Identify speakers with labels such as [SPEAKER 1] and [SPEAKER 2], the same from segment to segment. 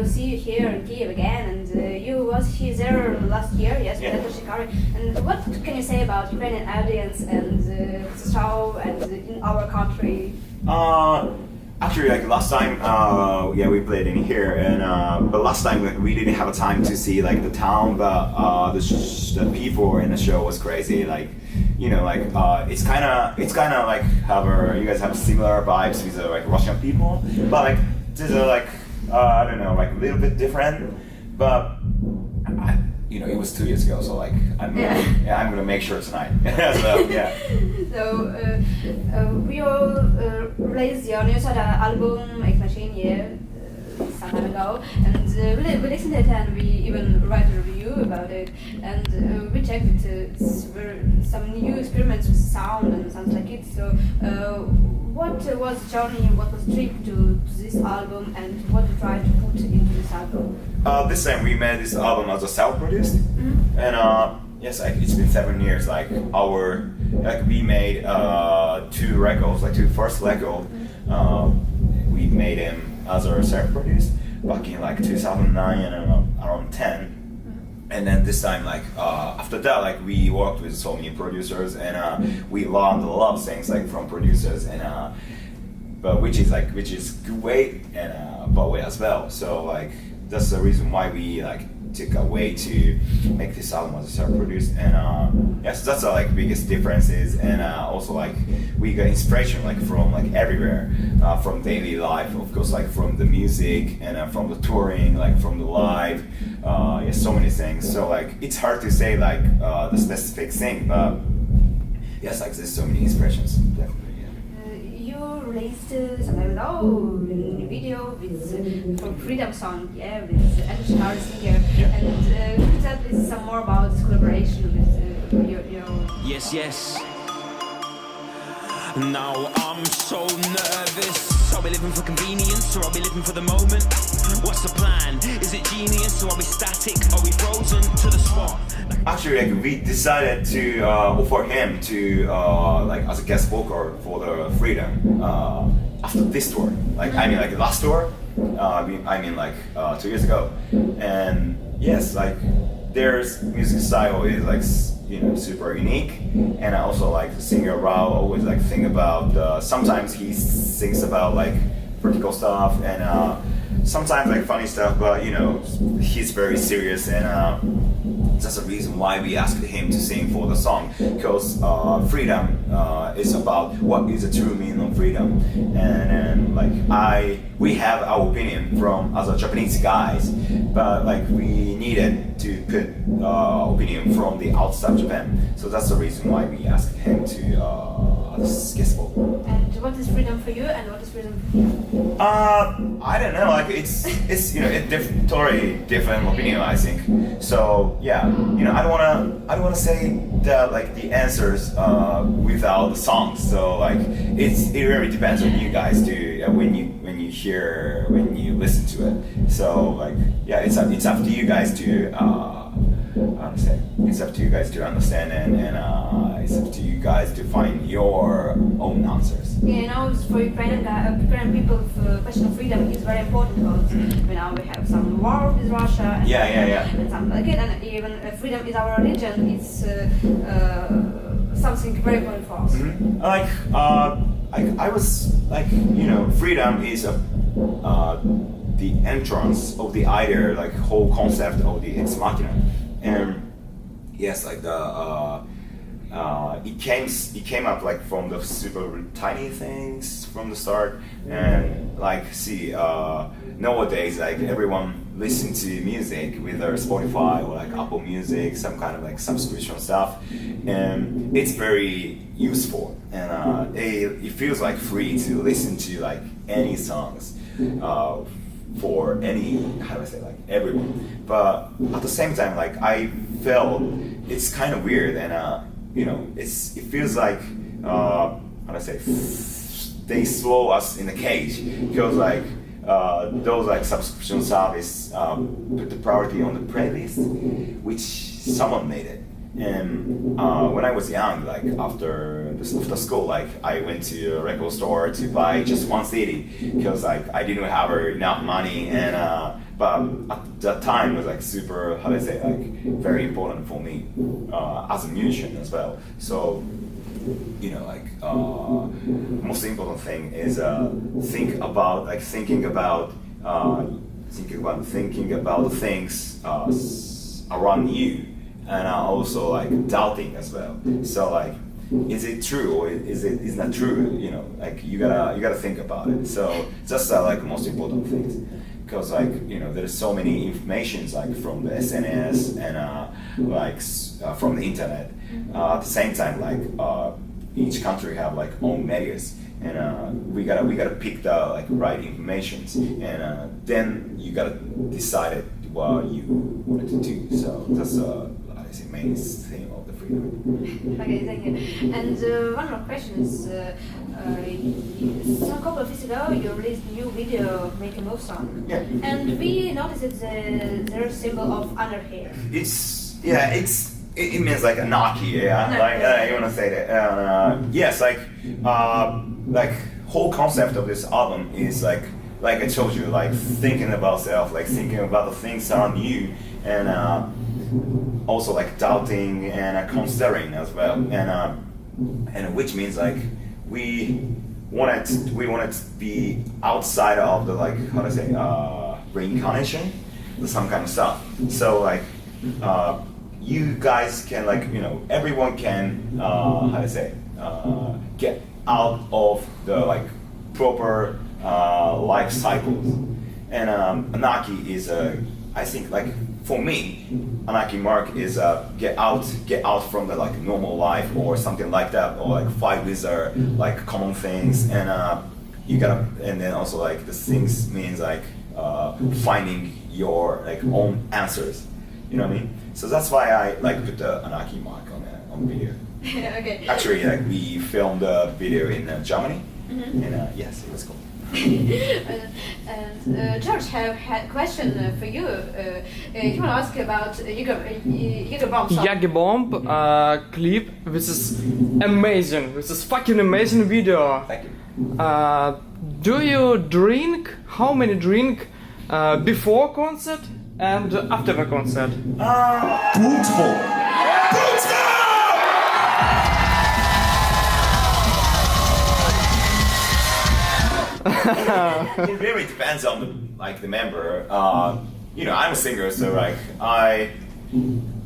[SPEAKER 1] to see you here in Kyiv again, and you was here there last year, yes, with Enter Shikari. And what can you say about Ukrainian audience and the show and in our country?
[SPEAKER 2] Actually, like last time, yeah, we played in here, and but last time like, we didn't have a time to see like the town, but the people in the show was crazy. Like, you know, like it's kind of like you guys have similar vibes with like Russian people, but like these are like I don't know, like a little bit different, but. You know, it was 2 years ago, so like I'm gonna make sure tonight. So yeah.
[SPEAKER 1] So we all released your new sort of album, Make Machine, some time ago, and we listened to it and we even write a review about it, and we checked it. It's some new experiments with sound and sounds like it. So what was the journey? What was the trip to this album, and what you tried to put into this album?
[SPEAKER 2] This time we made this album as a self-produced, and yes, like, it's been 7 years. Like we made 2 records, like 2 first records. We made them as a self-produced back in like 2009 and around 10. And then this time, like after that, like we worked with so many producers, and we learned a lot of things like from producers, and but which is good way and bad way as well. So like that's the reason why we like took a way to make this album as a self-produced, and yes, that's like biggest differences, and also like we got inspiration like from like everywhere, from daily life, of course, like from the music, and from the touring, like from the live, yes, so many things. So like it's hard to say like the specific thing, but yes, like there's so many inspirations, definitely.
[SPEAKER 1] You released some time ago a new video with for Freedom song, with Enter Shikari singer, and could you tell us some more about this collaboration with your
[SPEAKER 3] Yes. Now I'm so nervous. Are we living for convenience, or are we living for the moment? What's the plan? Is it genius, or are we static? Are we frozen to the spot?
[SPEAKER 2] Actually, like we decided to offer him to like as a guest vocal for the Freedom after this tour. Like I mean, like last tour. I mean, like 2 years ago. And yes, like their music style is like super unique, and I also like the singer Rao always like think about sometimes he sings about like political stuff, and sometimes like funny stuff, but you know he's very serious, and that's the reason why we asked him to sing for the song, because freedom is about what is the true meaning of freedom, and like we have our opinion from as a Japanese guys, but like we needed to put opinion from the outside Japan, so that's the reason why we asked him to as guest vocal.
[SPEAKER 1] And what is freedom for you, and what is freedom for you?
[SPEAKER 2] I don't know. Like it's totally different opinion, I think. So yeah, I don't wanna say that like the answers without the songs. So like it really depends on you guys too when you listen to it. So like yeah, it's up to you guys to understand. It's up to you guys to understand, and it's up to you guys to find your own answers.
[SPEAKER 1] Yeah, for Ukrainian people, the question of freedom is very important, because we have some war with Russia, and, and something like it, and even freedom is our religion. It's something very important for us.
[SPEAKER 2] Mm-hmm. I was like, freedom is the entrance of the idea, like whole concept of the ex machina, and yes, like it came up like from the super tiny things from the start, and like nowadays like everyone listen to music with their Spotify or like Apple Music, some kind of like subscription stuff, and it's very useful, and it feels like free to listen to like any songs for any, how do I say, like everyone, but at the same time like I felt it's kind of weird, and it feels like how do I say, they slow us in a cage, because like those like subscription service put the priority on the playlist, which someone made it. And when I was young, like after school, like I went to a record store to buy just one CD, because like I didn't have enough money, and but at that time it was like super, how do I say, like very important for me as a musician as well. So, you know, like most important thing is thinking about the things around you, and also like doubting as well. So like, is it true or is not true? You know, like you gotta think about it. So that's like most important things, because like, you know, there's so many informations like from the SNS and from the internet. At the same time, like each country have like own medias, and we gotta pick the like right informations, and then you gotta decide what you wanted to do. So that's the main thing of the freedom.
[SPEAKER 1] Okay, thank you. And one more question is, some couple of weeks ago you released a new video, Make a Move song.
[SPEAKER 2] Yeah.
[SPEAKER 1] And we noticed their symbol of under here.
[SPEAKER 2] It means like anarchy, yeah.
[SPEAKER 1] No.
[SPEAKER 2] Like you wanna say that? Yes, like whole concept of this album is like I told you, like thinking about self, like thinking about the things around you, and also like doubting and considering as well, and which means like we wanted to be outside of the like, how to say, reincarnation, some kind of stuff. So like you guys can, like, you know, everyone can how to say, get out of the like proper life cycles, and anarchy is I think like for me, anarchy mark is get out from the like normal life or something like that, or like fight with like common things, and you gotta, and then also like the things means like finding your like own answers, you know what I mean? So that's why I like put the anarchy mark on video.
[SPEAKER 1] Okay.
[SPEAKER 2] Actually, like we filmed the video in Germany, and yes, it was cool.
[SPEAKER 1] And George have had a question for you. He want to ask about Jäger Bomb song.
[SPEAKER 4] Jäger Bomb clip, which is amazing, which is fucking amazing video.
[SPEAKER 2] Thank you.
[SPEAKER 4] Do you drink? How many drink before concert and after the concert?
[SPEAKER 2] It really depends on the member. You know, I'm a singer, so like I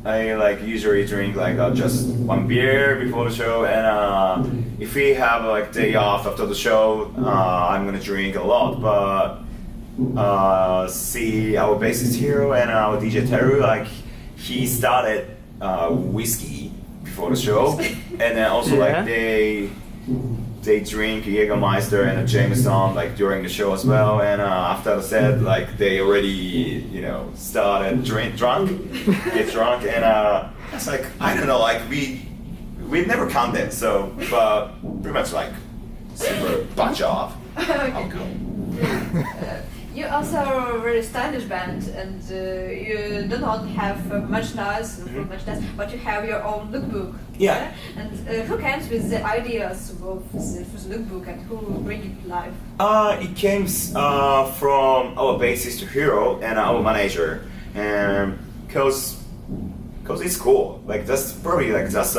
[SPEAKER 2] like usually drink like just one beer before the show, and if we have like day off after the show, I'm gonna drink a lot. But see, our bassist Hero and our DJ Teru, like he started whiskey before the show, and then also like they drink Jägermeister and a Jameson like during the show as well, and after the set, like they already, you know, started get drunk, and it's like, I don't know, like we never counted, so but pretty much like super bunch of alcohol.
[SPEAKER 1] You also are a very stylish band, and you do not have much noise, but you have your own lookbook.
[SPEAKER 2] Yeah.
[SPEAKER 1] And who came with the ideas for the lookbook, and who bring it live?
[SPEAKER 2] It came from our bassist Hero and our manager, and cause it's cool. Like that's probably like just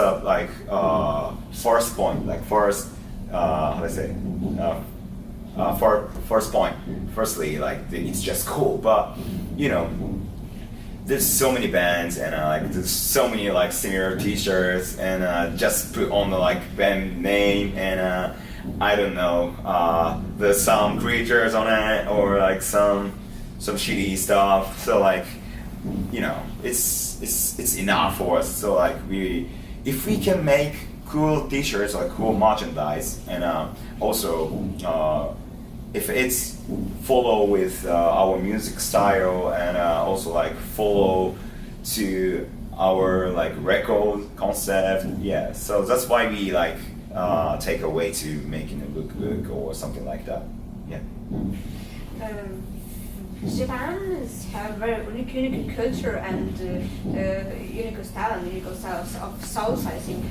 [SPEAKER 2] first point, like first how do I say? For first point, firstly, like it's just cool, but you know, there's so many bands, and like there's so many like singer T-shirts, and just put on the like band name, and I don't know, there's some creatures on it, or like some shitty stuff. So like, you know, it's enough for us. So like if we can make cool T-shirts, like cool merchandise, and also if it's follow with our music style, and also like follow to our like record concept, yeah. So that's why we like take away to making a lookbook or something like that, yeah.
[SPEAKER 1] Japan have very unique culture and unique style of souls, I think.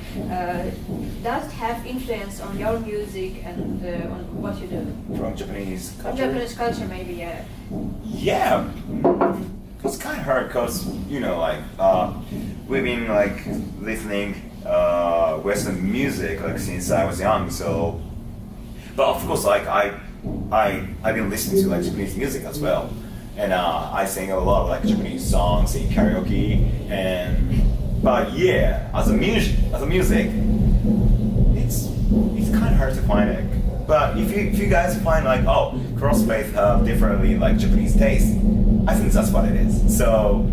[SPEAKER 1] Does it have influence on your music and on what you do?
[SPEAKER 2] From Japanese culture?
[SPEAKER 1] Japanese culture, maybe, yeah.
[SPEAKER 2] Yeah, it's kind of hard because we've been like listening Western music like since I was young. So, but of course, like I've been listening to like Japanese music as well, and I sing a lot of like Japanese songs in karaoke. But yeah, as a music, it's kind of hard to find it. But if you guys find like Crossfaith have differently like Japanese taste, I think that's what it is. So,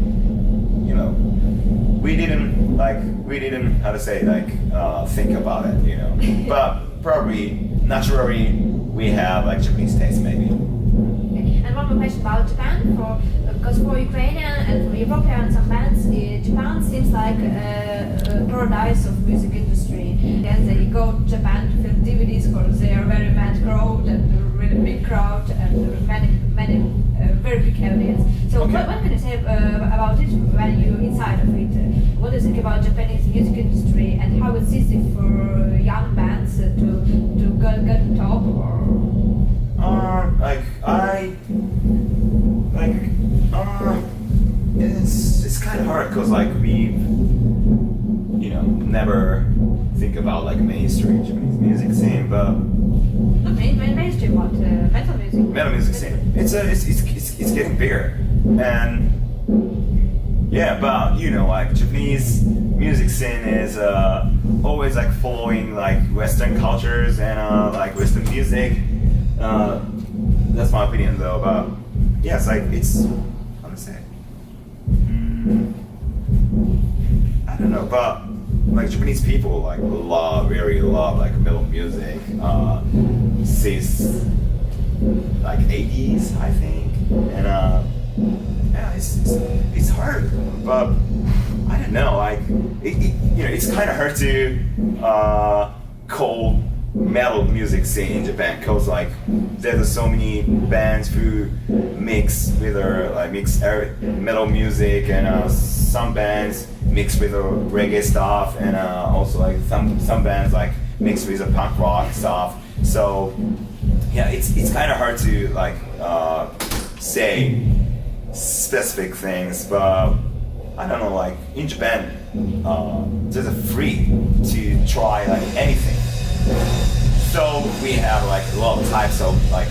[SPEAKER 2] we didn't how to say think about it, But probably naturally we have like Japanese taste maybe.
[SPEAKER 1] And one more question about Japan, because for Ukrainian and for European some bands, Japan seems like a paradise of music industry. And they go to Japan to film DVDs because they are very mad crowd and really big crowd and many very big audience. So
[SPEAKER 2] Okay.
[SPEAKER 1] what can you say about it when you're inside of it? What do you think about Japanese music industry and how it's easy for young bands to get to top or?
[SPEAKER 2] It's kind of hard because like we, never think about like mainstream Japanese music scene, but
[SPEAKER 1] Not mainstream, but metal music.
[SPEAKER 2] metal music scene. It's getting bigger, and yeah, but like Japanese music scene is always like following like Western cultures and like Western music. That's my opinion though, but yeah, it's like how to say. I don't know, but like Japanese people like really love like metal music since like 80s, I think, and yeah, it's hard, but I don't know, like it's kind of hard to call metal music scene in Japan because like there's so many bands who mix metal music and some bands mix with reggae stuff and also like some bands like mix with the punk rock stuff. So yeah, it's kind of hard to like say specific things, but I don't know, like in Japan there's a free to try like anything. So we have like a lot of types of like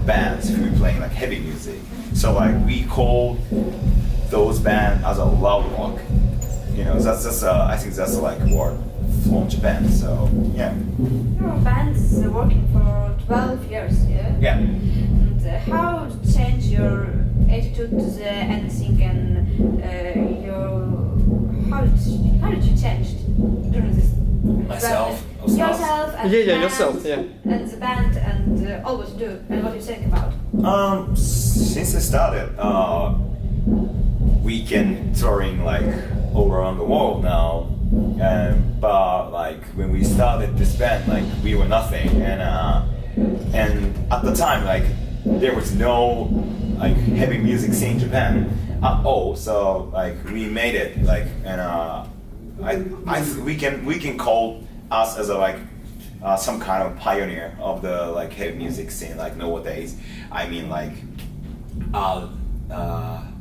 [SPEAKER 2] bands who playing like heavy music. So like we call those bands as a loud rock. That's just I think that's like word from Japan. So yeah.
[SPEAKER 1] Your band is working for 12 years, yeah?
[SPEAKER 2] Yeah.
[SPEAKER 1] And how change your attitude to the anything and how did you change during this?
[SPEAKER 2] Myself.
[SPEAKER 1] Yourself and
[SPEAKER 4] Yeah,
[SPEAKER 1] the band,
[SPEAKER 4] yourself, yeah.
[SPEAKER 1] And the band and all what you do and what you think about.
[SPEAKER 2] Since I started, weekend touring like all around the world now, but like when we started this band, like we were nothing, and at the time like there was no like heavy music scene in Japan at all. So like we made it like, and we can call us as a like some kind of pioneer of the like heavy music scene like nowadays. I mean like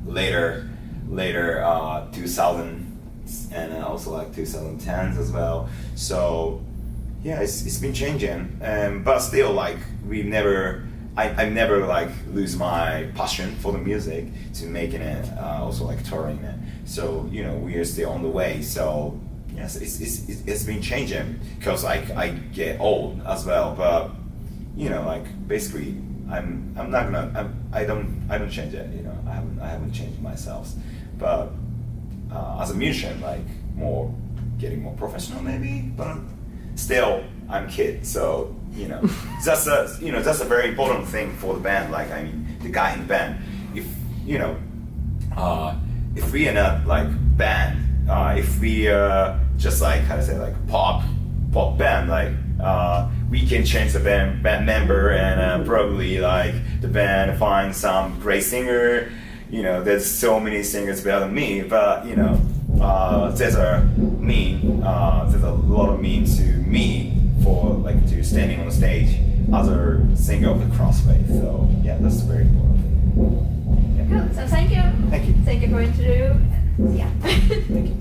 [SPEAKER 2] later 2000s and also like 2010s as well. So yeah, it's been changing, but still like I never like lose my passion for the music to making it, also like touring it. So we are still on the way. So yes, it's been changing because like I get old as well. But like basically I'm not gonna I don't change it. I haven't changed myself. But as a musician, like getting more professional maybe. But still I'm a kid, so that's a very important thing for the band. Like I mean, the guy in the band. If we are not like band, if we are just like how to say like pop band, like we can change the band member and probably like the band find some great singer. You know, there's so many singers better than me, but you know, there's a lot of mean to me for like to standing on stage as a singer of the Crossfaith. So yeah, that's very important.
[SPEAKER 1] Cool. So thank you.
[SPEAKER 2] Thank you.
[SPEAKER 1] Thank you for interview. Yeah.
[SPEAKER 2] Thank you.